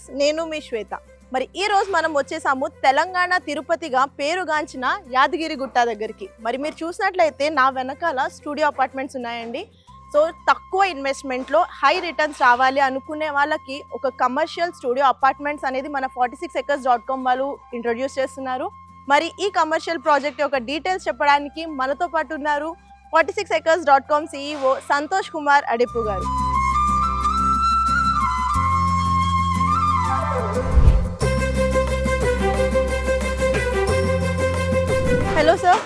Viewers, నేను మీ శ్వేత. మరి ఈ రోజు మనం వచ్చేసాము తెలంగాణ తిరుపతిగా పేరుగాంచిన యాదగిరి గుట్ట దగ్గరికి. మరి మీరు చూసినట్లయితే నా వెనకాల స్టూడియో అపార్ట్మెంట్స్ ఉన్నాయండి. సో తక్కువ ఇన్వెస్ట్మెంట్లో హై రిటర్న్స్ రావాలి అనుకునే వాళ్ళకి ఒక కమర్షియల్ స్టూడియో అపార్ట్మెంట్స్ అనేది మన 46acres.com వాళ్ళు ఇంట్రొడ్యూస్ చేస్తున్నారు. మరి ఈ కమర్షియల్ ప్రాజెక్ట్ యొక్క డీటెయిల్స్ చెప్పడానికి మనతో పాటు ఉన్నారు 46acres.com CEO సంతోష్ కుమార్ అడిపు గారు. Hello sir.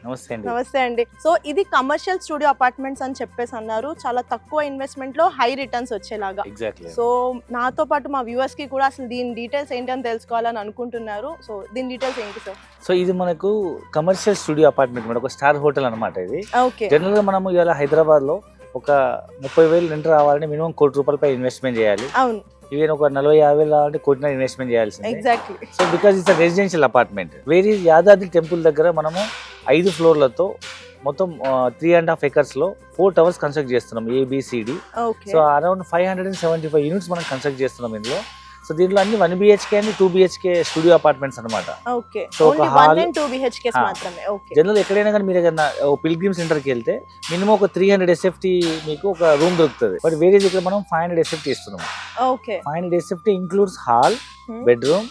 నమస్తే అండి. సో ఇది కమర్షియల్ స్టూడియో అపార్ట్మెంట్స్ అని చెప్పేసి అన్నారు, చాలా తక్కువ ఇన్వెస్ట్మెంట్ లో హై రిటర్న్స్ వచ్చేలాగా. సో నాతో పాటు మా వ్యూవర్స్ కి కూడా అసలు దీని డీటెయిల్స్ ఏంటి అని తెలుసుకోవాలని అనుకుంటున్నారు. సో దీని డీటెయిల్స్ ఏంటి సార్? సో ఇది మనకు కమర్షియల్ స్టూడియో అపార్ట్మెంట్, ఒక స్టార్ హోటల్ అనమాట. ఇది జనరల్ గా మనము ఇవాళ హైదరాబాద్ లో ఒక 30,000 రెంట్ రావాలంటే మినిమం ₹1 కోటి ఇన్వెస్ట్మెంట్ చేయాలి. అవును. ఈవెన్ ఒక 40,000-50,000 రావాలంటే కోటి ఇన్వెస్ట్మెంట్ చేయాల్సింది. Exactly. So because it's residential apartment. వేరే యాదాద్రి టెంపుల్ దగ్గర మనము 5 ఫ్లోర్లతో మొత్తం 3.5 acres లో 4 టవర్స్ కన్స్ట్రక్ట్ చేస్తున్నాం, ABCD. సో అరౌండ్ 575 యూనిట్స్ మనం కన్స్ట్రక్ట్ చేస్తున్నాం ఇందులో. సో దీంట్లో అన్ని 1 BHK and 2 BHK studio apartments అనమాట. సో ఒక హాల్ మాత్రమే. జనరల్ ఎక్కడైనా కానీ మీరు ఏదైనా పిల్గ్రిమ్ సెంటర్ కి వెళ్తే మినిమం ఒక 300 SFT మీకు ఒక రూమ్ దొరుకుతుంది. బట్ వేరే ఇక్కడ మనం 500 SFT ఇస్తున్నాం. 500 SFT includes hall, bedroom,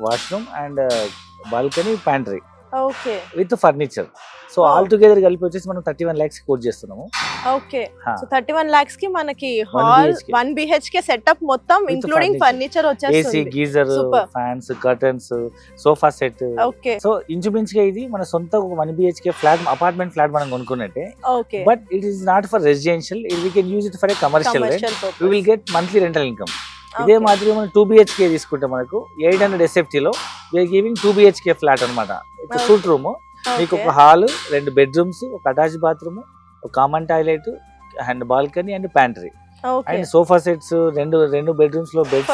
washroom and balcony, pantry with furniture. So all together కలిపి వచ్చేసి మనం 31 lakhs కోట్ చేస్తున్నాము. ఓకే. సో 31 lakhs కి మనకి హాల్, 1 BHK సెటప్ మొత్తం ఇంక్లూడింగ్ ఫర్నిచర్ వచ్చేస్తుంది. AC, geyser, fans, curtains, sofa set. Okay. So ఇంచుమించుగా ఇది మన సొంత 1 BHK ఫ్లాట్, అపార్ట్మెంట్ ఫ్లాట్ మనం కొనుక్కున్నట్టే. Okay. But it is not for residential, we can use it for a commercial. We will get monthly rental income. ఇదే మాదిరి మనం 2 BHK తీసుకుంటే మనకు 800 SFT లో వీఆర్ గివింగ్ 2 BHK ఫ్లాట్ అనమాట. It's suite room. మీకు ఒక హాల్, 2 బెడ్రూమ్స్, ఒక అటాచ్ బాత్రూమ్, ఒక common toilet and balcony and pantry and sofa sets, రెండు బెడ్రూమ్స్ లో బెడ్స్,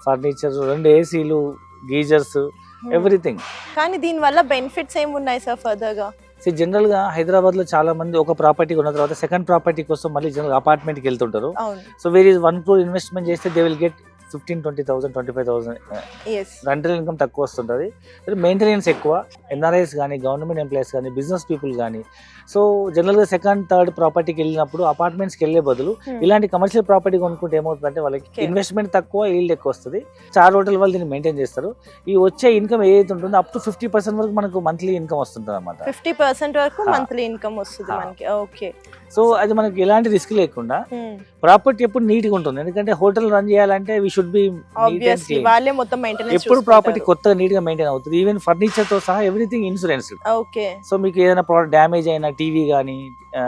ఫర్నిచర్, 2 ACలు, గీజర్స్, ఎవ్రీథింగ్. కానీ దీని వల్ల బెనిఫిట్స్ ఏమి ఉన్నాయి సార్ ఫర్దర్ గా? జనరల్ గా హైదరాబాద్ లో చాలా మంది ఒక ప్రాపర్టీ కొన్న తర్వాత సెకండ్ ప్రాపర్టీ కోసం మళ్ళీ జనరల్ అపార్ట్మెంట్ కి వెళ్తుంటారు. So where is 1 crore investment చేస్తే they will get 15,000-20,000, 25,000 rental income తక్కువ వస్తుంటుంది. మెయింటెనెన్స్ ఎక్కువ. NRIs కానీ, గవర్నమెంట్ ఎంప్లాయీస్ కానీ, బిజినెస్ పీపుల్ కానీ. సో జనరల్ గా సెకండ్, థర్డ్ ప్రాపర్టీకి వెళ్ళినప్పుడు అపార్ట్మెంట్స్ కి వెళ్లే బదులు ఇలాంటి కమర్షియల్ ప్రాపర్టీ కొనుక్కుంటే ఏమవుతుందంటే వాళ్ళకి ఇన్వెస్ట్మెంట్ తక్కువ, ఈల్డ్ ఎక్కువ వస్తుంది. స్టార్ హోటల్ వాళ్ళు దీన్ని మెయింటైన్ చేస్తారు. ఈ వచ్చే ఇన్కమ్ ఏదైతే ఉంటుందో అప్ టు 50% వరకు మనకు మంత్లీ ఇన్కమ్ వస్తుంది అనమాట. 50% వరకు మంత్లీ ఇన్కమ్ వస్తుంది మనకి. ఓకే. సో అది మనకి ఎలాంటి రిస్క్ లేకుండా ప్రాపర్టీ ఎప్పుడు నీట్ గా ఉంటుంది. ఎందుకంటే హోటల్ రన్ చేయాలంటే వి షుడ్ బి ఎప్పుడు ప్రాపర్టీ కొత్తగా నీట్ గా మెయింటైన్ అవుతుంది. ఈవెన్ ఫర్నిచర్ తో సహా ఎవ్రీథింగ్ ఇన్సూరెన్స్. సో మీకు ఏదైనా డ్యామేజ్ అయినా, టీవీ గానీ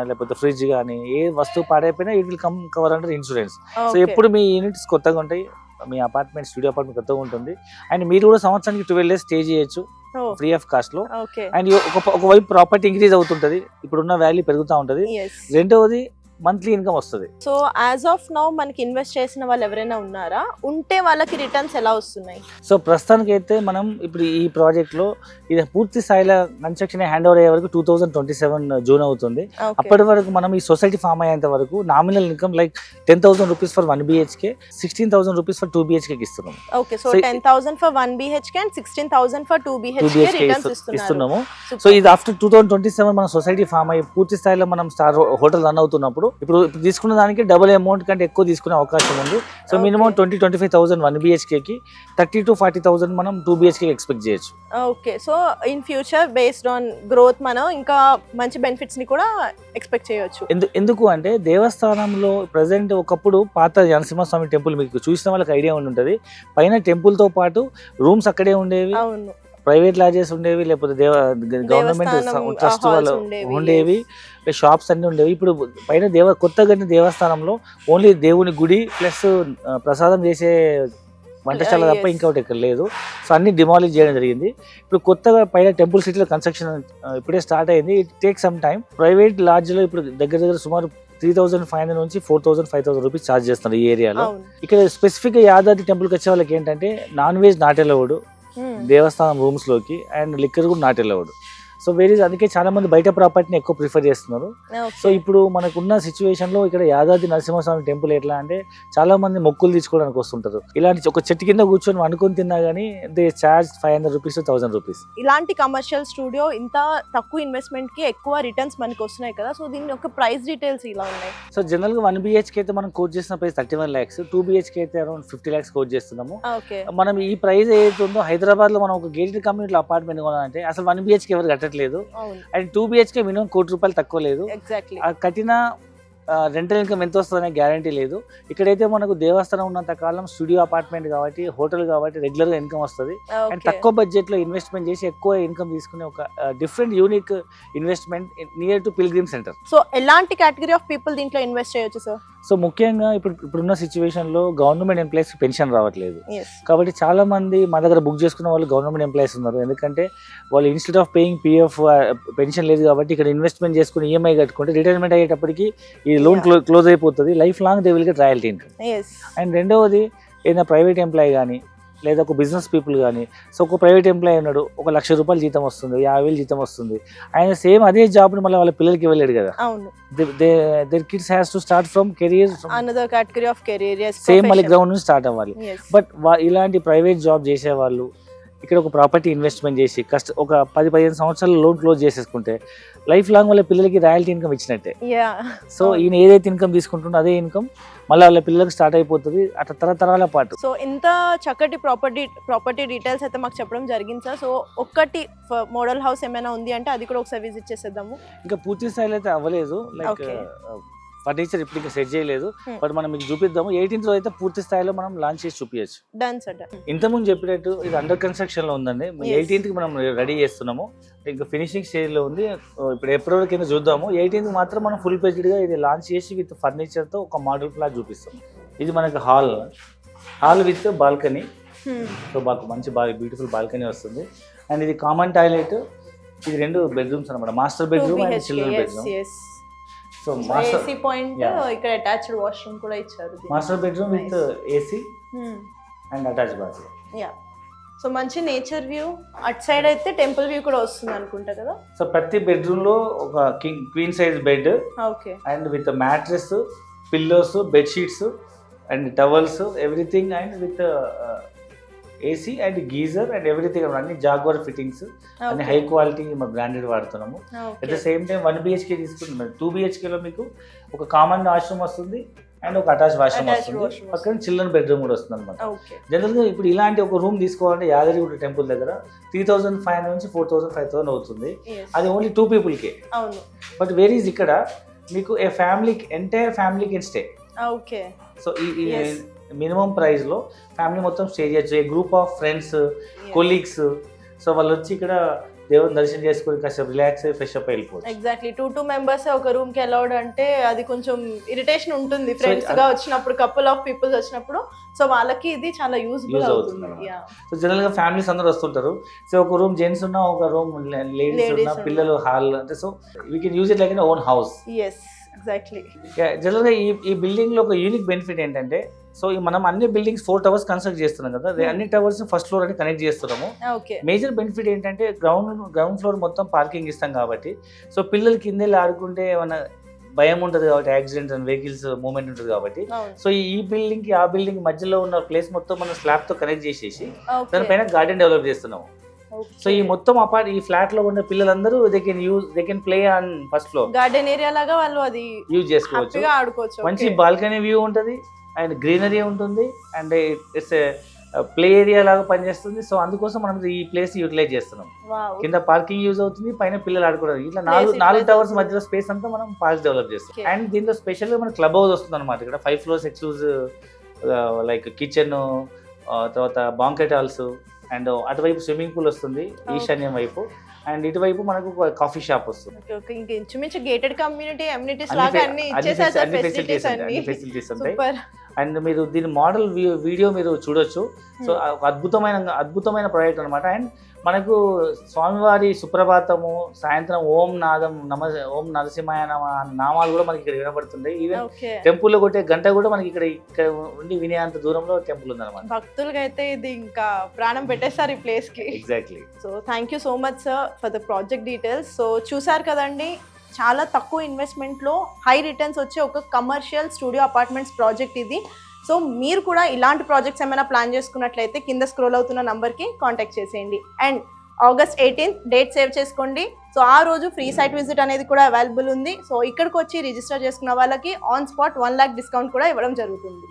లేకపోతే ఫ్రిడ్జ్ గానీ, ఏ వస్తువు పాడైపోయినా it will come cover under insurance. So ఎప్పుడు మీ యూనిట్స్ కొత్తగా ఉంటాయి, మీ అపార్ట్మెంట్, స్టూడియో అపార్ట్మెంట్ కొత్తగా ఉంటుంది. అండ్ మీరు కూడా సంవత్సరానికి 12 days స్టే చేయొచ్చు ఫ్రీ ఆఫ్ కాస్ట్ లో. అండ్ ఒకవైపు ప్రాపర్టీ ఇంక్రీజ్ అవుతుంటది, ఇప్పుడున్న వాల్యూ పెరుగుతూ ఉంటది. రెండవది మంత్లీ ఇన్కమ్ వస్తుంది. సో యాజ్ ఆఫ్ నౌ మనకి ఇన్వెస్ట్ చేసిన వాళ్ళు ఎవరైనా ఉన్నారా? ఉంటే వాళ్ళకి రిటర్న్స్ ఎలా వస్తున్నాయి? సో ప్రస్తుతానికి అయితే మనం ఇప్పుడు ఈ ప్రాజెక్ట్ లో ఇది పూర్తి స్థాయిలో కన్స్ట్రక్షన్ హ్యాండ్ ఓవర్ అయ్యే వరకు 2027 జూన్ అవుతుంది. అప్పటి వరకు మనం ఈ సొసైటీ ఫామ్ అయ్యేంత వరకు nominal income like 10,000 rupees for 1 BHK, 16,000 rupees for 2 BHK ఇస్తున్నాము. Okay. So 10,000 for 1 BHK and 16,000 for 2 BHK ఇస్తున్నాము. సో ఇది ఆఫ్టర్ 2027 మన సొసైటీ ఫామ్ అయ్యి పూర్తి స్థాయిలో మనం స్టార్ హోటల్ రన్ అవుతున్నప్పుడు ఇప్పుడు తీసుకున్న దానికి డబుల్ అమౌంట్ కంటే ఎక్కువ తీసుకునే అవకాశం ఉంది. సో మినిమం 20-25,000 1 BHK కి, 30,000-40,000 మనం 2 BHK ఎక్స్పెక్ట్ చేయొచ్చు. Okay. So in future based on growth మనం ఇంకా మంచి బెనిఫిట్స్ ని కూడా ఎక్స్పెక్ట్ చేయొచ్చు. ఎందుకు అంటే దేవస్థానంలో ప్రెసెంట్ ఒకప్పుడు పాత నరసింహస్వామి టెంపుల్ మీకు చూసిన వాళ్ళకి ఐడియా ఉండేది. పైన టెంపుల్ తో పాటు రూమ్స్ అక్కడే ఉండేవి, ప్రైవేట్ లాడ్జెస్ ఉండేవి, లేకపోతే గవర్నమెంట్ ట్రస్ట్ వాళ్ళు ఉండేవి, షాప్స్ అన్ని ఉండేవి. ఇప్పుడు పైన కొత్తగా దేవస్థానంలో ఓన్లీ దేవుని గుడి ప్లస్ ప్రసాదం చేసే వంటశాల తప్ప ఇంకొకటి ఇక్కడ లేదు. సో అన్ని డిమాలిష్ చేయడం జరిగింది. ఇప్పుడు కొత్తగా పైన టెంపుల్ సిటీలో కన్స్ట్రక్షన్ ఇప్పుడే స్టార్ట్ అయింది. It take some time. Private lodge లో ఇప్పుడు దగ్గర సుమారు 3,500 నుంచి 4,000-5,000 రూపీస్ ఛార్జ్ చేస్తున్నారు ఈ ఏరియాలో. ఇక్కడ స్పెసిఫిక్ గా యాదాద్రి టెంపుల్ కి వచ్చే వాళ్ళకి ఏంటంటే non veg not allowed Devasthanam rooms లోకి, అండ్ లిక్కర్ కూడా నాట్ అలౌడ్. సో అందుకే చాలా మంది బయట ప్రాపర్టీని ఎక్కువ ప్రిఫర్ చేస్తున్నారు. సో ఇప్పుడు మనకున్న సిచ్యువేషన్ లో ఇక్కడ యాదాద్రి నరసింహస్వామి టెంపుల్ ఎట్లా అంటే చాలా మంది మొక్కులు తీసుకోవడానికి వస్తుంటారు. ఇలాంటి ఒక చెట్టు కింద కూర్చొని అనుకుని తిన్నా గానీ దే చార్జ్ 500 రూపీస్ 1000 రూపీస్. ఇలాంటి కమర్షియల్ స్టూడియో ఇంత తక్కువ ఇన్వెస్ట్మెంట్ కి ఎక్కువ రిటర్న్స్ మనకి వస్తున్నాయి కదా, సో దీని యొక్క ప్రైస్ డీటెయిల్స్ ఇలా ఉన్నాయి. సో జనరల్ గా 1 BHK అయితే మనం కోట్ చేసిన ప్రైస్ 31 lakhs, 2 BHK అయితే అరౌండ్ 50 lakhs కోట్ చేస్తున్నాము. మనం ఈ ప్రైస్ ఏదైతే ఉందో హైదరాబాద్ లో మనం ఒక గేటెడ్ కమ్యూనిటీ అపార్ట్మెంట్ కొనాలంటే అసలు 1 BHK ఎవరు కట్టట్లేదు, అండ్ 2 BHK మినిమం ₹1 కోటి తక్కువ లేదు. కట్టిన రెంటల్ ఇన్కమ్ ఎంత వస్తుందనే గ్యారంటీ లేదు. ఇక్కడైతే మనకు దేవస్థానం ఉన్నంత కాలం స్టూడియో అపార్ట్మెంట్ కాబట్టి, హోటల్ కాబట్టి రెగ్యులర్ గా ఇన్కమ్ వస్తుంది. అండ్ తక్కువ బడ్జెట్ లో ఇన్వెస్ట్మెంట్ చేసి ఎక్కువ ఇన్కమ్ తీసుకునే ఒక different unique investment near to pilgrim centre. So ఎలాంటి కేటగిరీ ఆఫ్ పీపుల్ దీంట్లో ఇన్వెస్ట్ చేయొచ్చు సార్? సో ముఖ్యంగా ఇప్పుడున్న సిచ్యువేషన్ లో గవర్నమెంట్ ఎంప్లాయీస్ పెన్షన్ రావట్లేదు కాబట్టి చాలా మంది మా దగ్గర బుక్ చేసుకున్న వాళ్ళు గవర్నమెంట్ ఎంప్లాయీస్ ఉన్నారు. ఎందుకంటే వాళ్ళు instead of paying PF pension లేదు కాబట్టి ఇక్కడ ఇన్వెస్ట్మెంట్ చేసుకుని EMI కట్టుకుంటే రిటైర్మెంట్ అయ్యేటప్పటికి ఈ లోన్ క్లోజ్ అయిపోతుంది. Life long they will get royalty income. And రెండవది ఏదైనా ప్రైవేట్ ఎంప్లాయీ కానీ లేదా ఒక బిజినెస్ పీపుల్ కానీ, సో ఒక ప్రైవేట్ ఎంప్లాయీ ఉన్నాడు, ఒక ₹1,00,000 జీతం వస్తుంది, 50,000 జీతం వస్తుంది, ఆయన సేమ్ అదే జాబ్ని మళ్ళీ వాళ్ళ పిల్లలకి ఇవ్వలేడు కదా. Their kids has to start from career, another category of career, same మళ్ళీ గ్రౌండ్ నుంచి స్టార్ట్ అవ్వాలి. బట్ ఇలాంటి ప్రైవేట్ జాబ్ చేసే వాళ్ళు ఇక్కడ ఒక ప్రాపర్టీ ఇన్వెస్ట్మెంట్ చేసి ఒక 10-15 సంవత్సరాలు లోన్ క్లోజ్ చేసేసుకుంటే లైఫ్ లాంగ్ వాళ్ళ పిల్లలకి రాయల్టీ ఇన్కమ్ ఇచ్చినట్టే. సో ఈయన ఏదైతే ఇన్కమ్ తీసుకుంటుందో అదే ఇన్కమ్ మళ్ళీ వాళ్ళ పిల్లలకి స్టార్ట్ అయిపోతుంది అట్లా తరతరాల పాటు. సో ఇంత చక్కటి ప్రాపర్టీ డీటెయిల్స్ అయితే మాకు చెప్పడం జరిగింది సార్. సో ఒక్కటి మోడల్ హౌస్ ఏమైనా ఉంది అంటే అది కూడా ఒకసారి విజిట్ చేసేద్దాము. ఇంకా పూర్తి స్థాయిలో అయితే అవ్వలేదు, లైక్ ఫర్నిచర్ ఇప్పుడు ఇంకా సెట్ చేయలేదు, బట్ మనం మీకు చూపిద్దాము. 18th లో అయితే పూర్తి స్థాయిలో మనం లాంచ్ చేసి చూపించచ్చు. Done sir. ఇంతకుముందు చెప్పినట్టు ఇది అండర్ కన్స్ట్రక్షన్ లో ఉందండి. 18th కి మనం రెడీ చేస్తున్నాము, ఇంకా ఫినిషింగ్ స్టేజ్ లో ఉంది. ఇప్పుడు ఏప్రిల్ కింద చూద్దాము. 18th మాత్రం మనం ఫుల్ పేజ్డ్ గా ఇది లాంచ్ చేసి విత్ ఫర్నిచర్ తో ఒక మోడల్ ఫ్లాట్ చూపిస్తాం. ఇది మనకి హాల్ విత్ బాల్కనీ. సో మాకు మంచి బ్యూటిఫుల్ బాల్కనీ వస్తుంది. అండ్ ఇది కామన్ టాయిలెట్. ఇది 2 బెడ్రూమ్స్ అనమాట, master bedroom and children bedroom. So AC point ఇక్కడ అటాచ్డ్ వాష్రూమ్ కూడా ఇచ్చారు. Master bedroom with AC and attached bathroom. So మంచి నేచర్ వ్యూ. అట్ సైడ్ అయితే టెంపుల్ వ్యూ కూడా వస్తుంది అనుకుంటా కదా. సో ప్రతి బెడ్రూమ్ లో ఒక queen size bed and with mattress, pillows, bed sheets and towels, everything, and with AC and geyser and everything. అన్ని జాగ్వార్ ఫిట్టింగ్స్, అన్ని హై క్వాలిటీ బ్రాండెడ్ వాడుతున్నాము. At the same time 1 BHK తీసుకుంటున్నాం. 2 BHK లో మీకు ఒక common washroom వస్తుంది and ఒక attach washroom వస్తుంది, పక్కన చిల్డ్రన్ బెడ్రూమ్ కూడా వస్తుంది అనమాట. జనరల్ గా ఇప్పుడు ఇలాంటి ఒక రూమ్ తీసుకోవాలంటే యాదగిరిగుట్ట టెంపుల్ దగ్గర 3,500 నుంచి 4,000 5,000 అవుతుంది. అది ఓన్లీ 2 people కే. బట్ వేరీస్ ఇక్కడ మీకు ఏ family, entire family can stay. So ఈ మినిమం ప్రైస్ లో ఫ్యామిలీ మొత్తం స్టే చేయొచ్చు. A group of friends, colleagues, so వాళ్ళు వచ్చి ఇక్కడ దేవుని దర్శనం చేసుకుని కాసేపు రిలాక్స్ అయ్యి ఫ్రెష్ అప్ వెళ్ళిపోవచ్చు. ఎగ్జాక్ట్లీ 2 members ఒక రూమ్ కి అలౌడ్ అంటే అది కొంచెం ఇరిటేషన్ ఉంటుంది ఫ్రెండ్స్ గా వచ్చినప్పుడు, కపుల్ ఆఫ్ పీపుల్స్ వచ్చినప్పుడు. సో వాళ్ళకి ఇది చాలా యూజ్ఫుల్ అవుతుంది. సో జనరల్ గా ఫ్యామిలీస్ అందరూ వస్తుంటారు. సో ఒక రూమ్ జెంట్స్ ఉన్నా, ఒక రూమ్ లేడీస్ ఉన్నా, పిల్లలు హాల్ అంటే, so we can use it like own house. Exactly. General గా ఈ బిల్డింగ్ లో ఒక యూనిక్ బెనిఫిట్ ఏంటంటే, సో మనం అన్ని బిల్డింగ్స్ 4 towers కన్స్ట్రక్ట్ చేస్తున్నాం కదా, అన్ని టవర్స్ ఫస్ట్ ఫ్లోర్ అని కనెక్ట్ చేస్తున్నాము. మేజర్ బెనిఫిట్ ఏంటంటే గ్రౌండ్ ఫ్లోర్ మొత్తం పార్కింగ్ ఇస్తాం కాబట్టి, సో పిల్లలు కిందెళ్ళి ఆడుకుంటే ఏమైనా భయం ఉంటుంది కాబట్టి, యాక్సిడెంట్స్ అండ్ వెహికల్స్ మూవ్మెంట్ ఉంటుంది కాబట్టి, సో ఈ బిల్డింగ్ కి ఆ బిల్డింగ్ మధ్యలో ఉన్న ప్లేస్ మొత్తం మనం స్లాబ్ తో కనెక్ట్ చేసేసి దానిపైన గార్డెన్ డెవలప్ చేస్తున్నాము. సో ఈ మొత్తం ఈ ఫ్లాట్ లో ఉన్న పిల్లలందరూ they can play on first floor. Garden area లాగా వాళ్ళు అది యూజ్ చేసుకోవచ్చు. మంచి బాల్కనీ వ్యూ ఉంటుంది అండ్ గ్రీనరీ ఉంటుంది అండ్ ఇట్స్ ప్లే ఏరియా లాగా పనిచేస్తుంది. సో అందుకోసం మనం ఈ ప్లేస్ యూటిలైజ్ చేస్తున్నాం. కింద పార్కింగ్ యూజ్ అవుతుంది, పైన పిల్లలు ఆడుకోవడానికి. ఇట్లా 4 టవర్స్ మధ్యలో స్పేస్ అంతా మనం పార్క్ డెవలప్ చేస్తాం. అండ్ దీంట్లో స్పెషల్ గా మన క్లబ్ హౌస్ వస్తుంది అనమాట. ఇక్కడ 5 floors ఎక్స్క్లూజివ్ లైక్ కిచెన్, తర్వాత బాంకెట్ హాల్స్, అండ్ అటువైపు స్విమ్మింగ్ పూల్ వస్తుంది ఈశాన్యం వైపు, అండ్ ఇటువైపు మనకు కాఫీ షాప్ వస్తుంది. ఇంచుమించు గేటెడ్ కమ్యూనిటీ అమ్యూనిటీస్ లాగా అన్ని ఫెసిలిటీస్ ఉంటాయి. అండ్ మీరు దీని మోడల్ వీడియో మీరు చూడొచ్చు. సో ఒక అద్భుతమైన ప్రాజెక్ట్ అనమాట. అండ్ మనకు స్వామివారి సుప్రభాతము, సాయంత్రం ఓం ఓం నరసింహాయ నమ నామాలు కూడా మనకి ఇక్కడ వినబడుతుంటాయి. ఈవెన్ టెంపుల్లో కొట్టే గంట కూడా మనకి ఇక్కడ ఉండి వినేంత దూరంలో టెంపుల్ ఉందన్నమాట. భక్తులకి అయితే ఇది ఇంకా ప్రాణం పెట్టేస్తారు ఈ ప్లేస్ కి. Exactly. So thank you so much sir for the project details. So చూసారు కదండి, చాలా తక్కువ ఇన్వెస్ట్మెంట్లో హై రిటర్న్స్ వచ్చే ఒక కమర్షియల్ స్టూడియో అపార్ట్మెంట్స్ ప్రాజెక్ట్ ఇది. సో మీరు కూడా ఇలాంటి ప్రాజెక్ట్స్ ఏమైనా ప్లాన్ చేసుకున్నట్లయితే కింద స్క్రోల్ అవుతున్న నంబర్కి కాంటాక్ట్ చేసేయండి. And August 18th date save చేసుకోండి. సో ఆ రోజు ఫ్రీ సైట్ విజిట్ అనేది కూడా అవైలబుల్ ఉంది. సో ఇక్కడికి వచ్చి రిజిస్టర్ చేసుకున్న వాళ్ళకి ఆన్ స్పాట్ 1 lakh డిస్కౌంట్ కూడా ఇవ్వడం జరుగుతుంది.